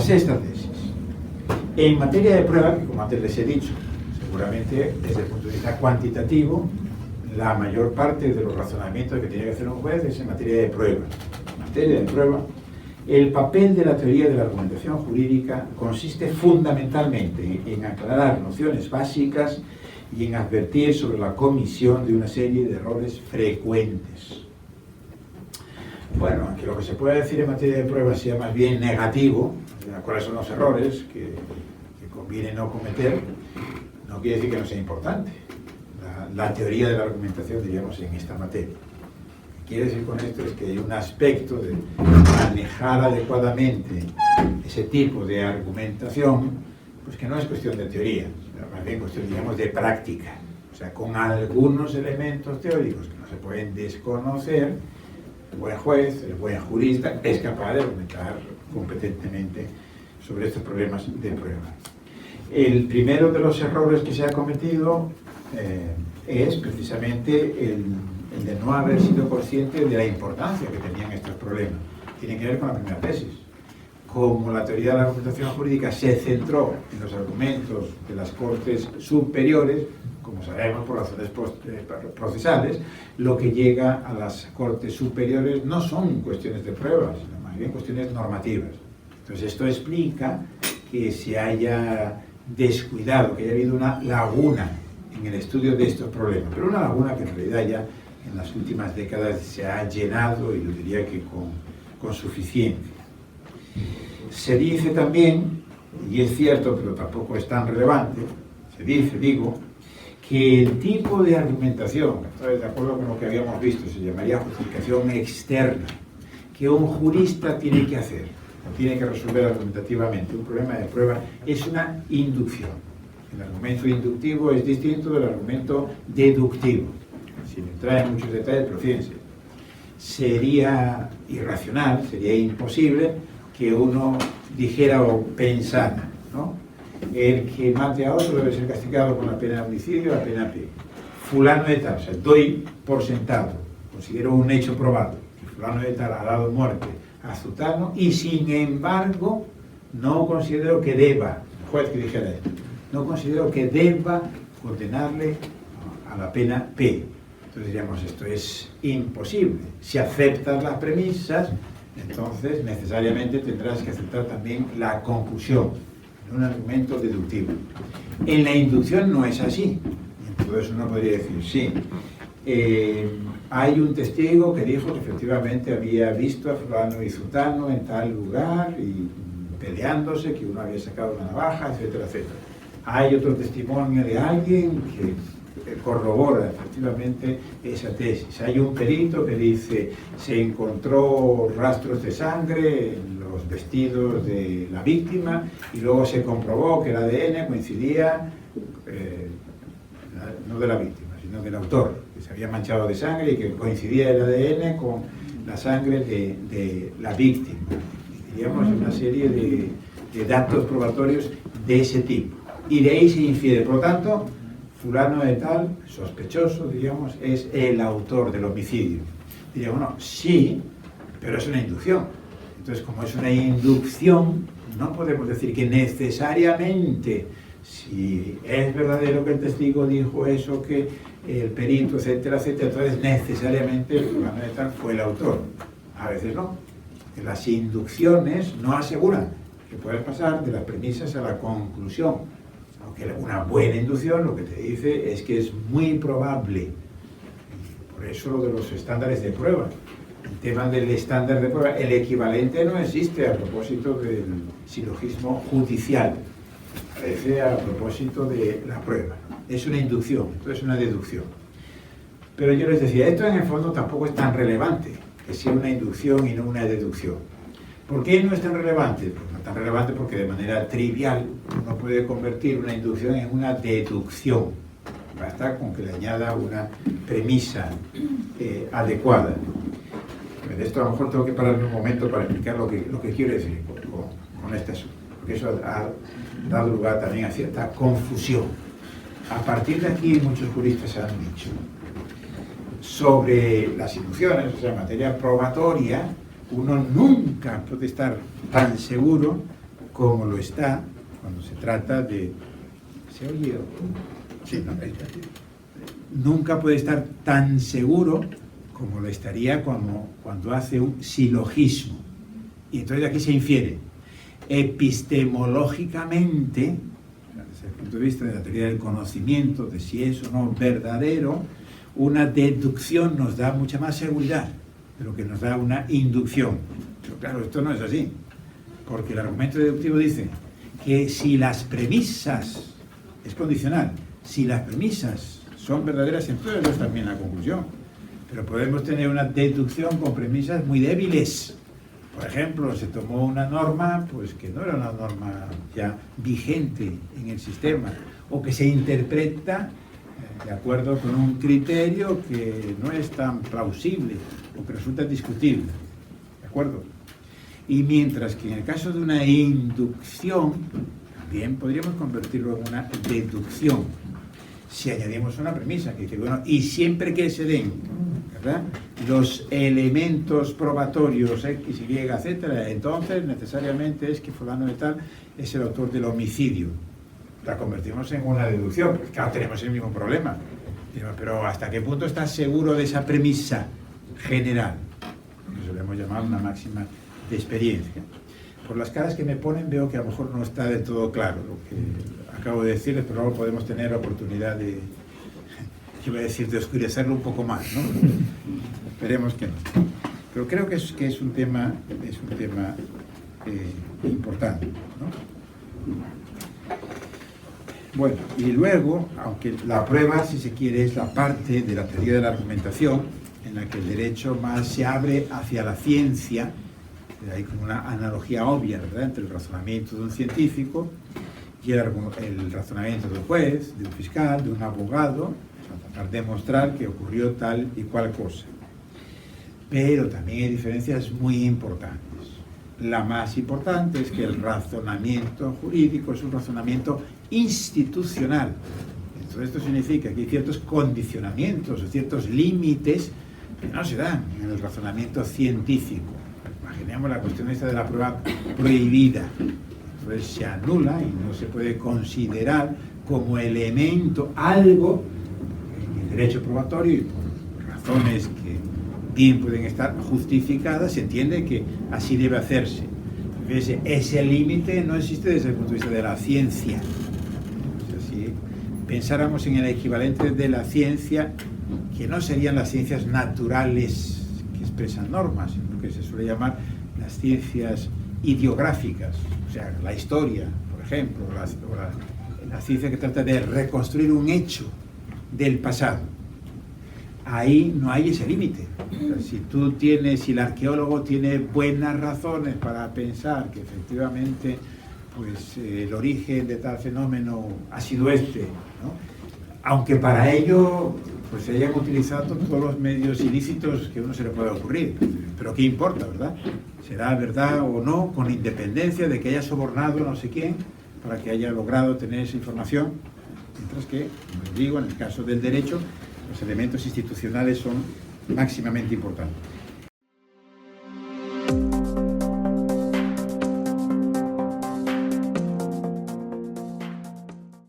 tenemos esta tesis. En materia de prueba, que como antes les he dicho, seguramente desde el punto de vista cuantitativo, la mayor parte de los razonamientos que tiene que hacer un juez es en materia de prueba. En materia de prueba, el papel de la teoría de la argumentación jurídica consiste fundamentalmente en aclarar nociones básicas y en advertir sobre la comisión de una serie de errores frecuentes. Bueno, que lo que se puede decir en materia de prueba sea más bien negativo, cuáles son los errores que conviene no cometer, no quiere decir que no sea importante. La teoría de la argumentación, diríamos, en esta materia. Lo que quiere decir con esto es que hay un aspecto de manejar adecuadamente ese tipo de argumentación, pues que no es cuestión de teoría, sino más bien cuestión, digamos, de práctica. O sea, con algunos elementos teóricos que no se pueden desconocer, el buen juez, el buen jurista, es capaz de argumentar competentemente sobre estos problemas de prueba. El primero de los errores que se ha cometido es precisamente el de no haber sido consciente de la importancia que tenían estos problemas. Tiene que ver con la primera tesis. Como la teoría de la argumentación jurídica se centró en los argumentos de las Cortes superiores, como sabemos por razones procesales, lo que llega a las Cortes superiores no son cuestiones de pruebas, sino más bien cuestiones normativas. Entonces esto explica que se haya descuidado, que haya habido una laguna en el estudio de estos problemas, pero una laguna que en realidad ya en las últimas décadas se ha llenado, y yo diría que con suficiencia. Se dice también, y es cierto, pero tampoco es tan relevante, se dice, digo, que el tipo de argumentación, de acuerdo con lo que habíamos visto, se llamaría justificación externa, que un jurista tiene que hacer, tiene que resolver argumentativamente un problema de prueba, es una inducción. El argumento inductivo es distinto del argumento deductivo. Sin entrar en muchos detalles, pero fíjense, sería irracional, sería imposible que uno dijera o pensara, ¿no? El que mate a otro debe ser castigado con la pena de homicidio, la pena P. Fulano de tal, o sea, doy por sentado, considero un hecho probado, que fulano de tal ha dado muerte a Zutano, y sin embargo no considero que deba, el juez que dijera esto, no considero que deba condenarle a la pena P. Entonces diríamos, esto es imposible. Si aceptas las premisas, entonces necesariamente tendrás que aceptar también la conclusión, en un argumento deductivo. En la inducción no es así. Entonces uno podría decir, sí, hay un testigo que dijo que efectivamente había visto a fulano y Zutano en tal lugar y peleándose, que uno había sacado una navaja, etcétera, etcétera. Hay otro testimonio de alguien que corrobora efectivamente esa tesis. Hay un perito que dice se encontró rastros de sangre en los vestidos de la víctima y luego se comprobó que el ADN coincidía, no de la víctima, sino del autor, que se había manchado de sangre y que coincidía el ADN con la sangre de la víctima. Diríamos una serie de datos probatorios de ese tipo. Y de ahí se infiere, por lo tanto, fulano de tal, sospechoso, diríamos, es el autor del homicidio. Diríamos, no, sí, pero es una inducción. Entonces, como es una inducción, no podemos decir que necesariamente, si es verdadero que el testigo dijo eso, que el perito, etcétera, etcétera, entonces necesariamente fulano de tal fue el autor. A veces no. Las inducciones no aseguran que puedes pasar de las premisas a la conclusión. Aunque una buena inducción lo que te dice es que es muy probable. Por eso lo de los estándares de prueba. El tema del estándar de prueba, el equivalente no existe a propósito del silogismo judicial. Parece a propósito de la prueba. Es una inducción, esto es una deducción. Pero yo les decía, esto en el fondo tampoco es tan relevante, que sea una inducción y no una deducción. ¿Por qué no es tan relevante? Pues no es tan relevante porque de manera trivial uno puede convertir una inducción en una deducción. Basta con que le añada una premisa adecuada. De esto a lo mejor tengo que pararme un momento para explicar lo que quiero decir con este asunto, porque eso ha dado lugar también a cierta confusión. A partir de aquí muchos juristas han dicho sobre las inducciones, o sea, en materia probatoria, uno nunca puede estar tan seguro como lo está cuando se trata de... ¿Se oye? Sí, no, nunca puede estar tan seguro como lo estaría cuando hace un silogismo. Y entonces aquí se infiere epistemológicamente, desde el punto de vista de la teoría del conocimiento, de si es o no verdadero, una deducción nos da mucha más seguridad de lo que nos da una inducción. Pero claro, esto no es así, porque el argumento deductivo dice que si las premisas, es condicional, si las premisas son verdaderas, entonces no es también la conclusión. Pero podemos tener una deducción con premisas muy débiles. Por ejemplo, se tomó una norma pues que no era una norma ya vigente en el sistema, o que se interpreta de acuerdo con un criterio que no es tan plausible o que resulta discutible. ¿De acuerdo? Y mientras que en el caso de una inducción, también podríamos convertirlo en una deducción, si añadimos una premisa que dice, bueno, y siempre que se den, ¿verdad?, los elementos probatorios X, Y, etcétera, entonces necesariamente es que fulano de tal es el autor del homicidio. La convertimos en una deducción, pues claro, tenemos el mismo problema. Pero ¿hasta qué punto estás seguro de esa premisa general? Eso le hemos llamado una máxima de experiencia. Por las caras que me ponen veo que a lo mejor no está del todo claro lo que acabo de decirles, pero luego podemos tener la oportunidad de, yo voy a decir, de oscurecerlo un poco más, ¿no? Esperemos que no. Pero creo que es un tema importante, ¿no? Bueno, y luego, aunque la prueba, si se quiere, es la parte de la teoría de la argumentación en la que el derecho más se abre hacia la ciencia, hay como una analogía obvia, ¿verdad?, entre el razonamiento de un científico y el razonamiento de un juez, de un fiscal, de un abogado, para tratar de demostrar que ocurrió tal y cual cosa. Pero también hay diferencias muy importantes. La más importante es que el razonamiento jurídico es un razonamiento institucional. Entonces esto significa que hay ciertos condicionamientos o ciertos límites que no se dan en el razonamiento científico. Imaginemos la cuestión esta de la prueba prohibida. Entonces se anula y no se puede considerar como elemento algo en el derecho probatorio, y por razones que bien pueden estar justificadas, se entiende que así debe hacerse. Entonces, ese límite no existe desde el punto de vista de la ciencia. Si pensáramos en el equivalente de la ciencia, que no serían las ciencias naturales que expresan normas, sino lo que se suele llamar las ciencias ideográficas, o sea, la historia, por ejemplo, la ciencia que trata de reconstruir un hecho del pasado. Ahí no hay ese límite. O sea, si el arqueólogo tiene buenas razones para pensar que efectivamente pues, el origen de tal fenómeno ha sido este, ¿no?, aunque para ello pues, se hayan utilizado todos los medios ilícitos que uno se le pueda ocurrir, pero ¿qué importa, verdad? ¿Será verdad o no, con independencia de que haya sobornado no sé quién para que haya logrado tener esa información? Mientras que, como les digo, en el caso del derecho, los elementos institucionales son máximamente importantes.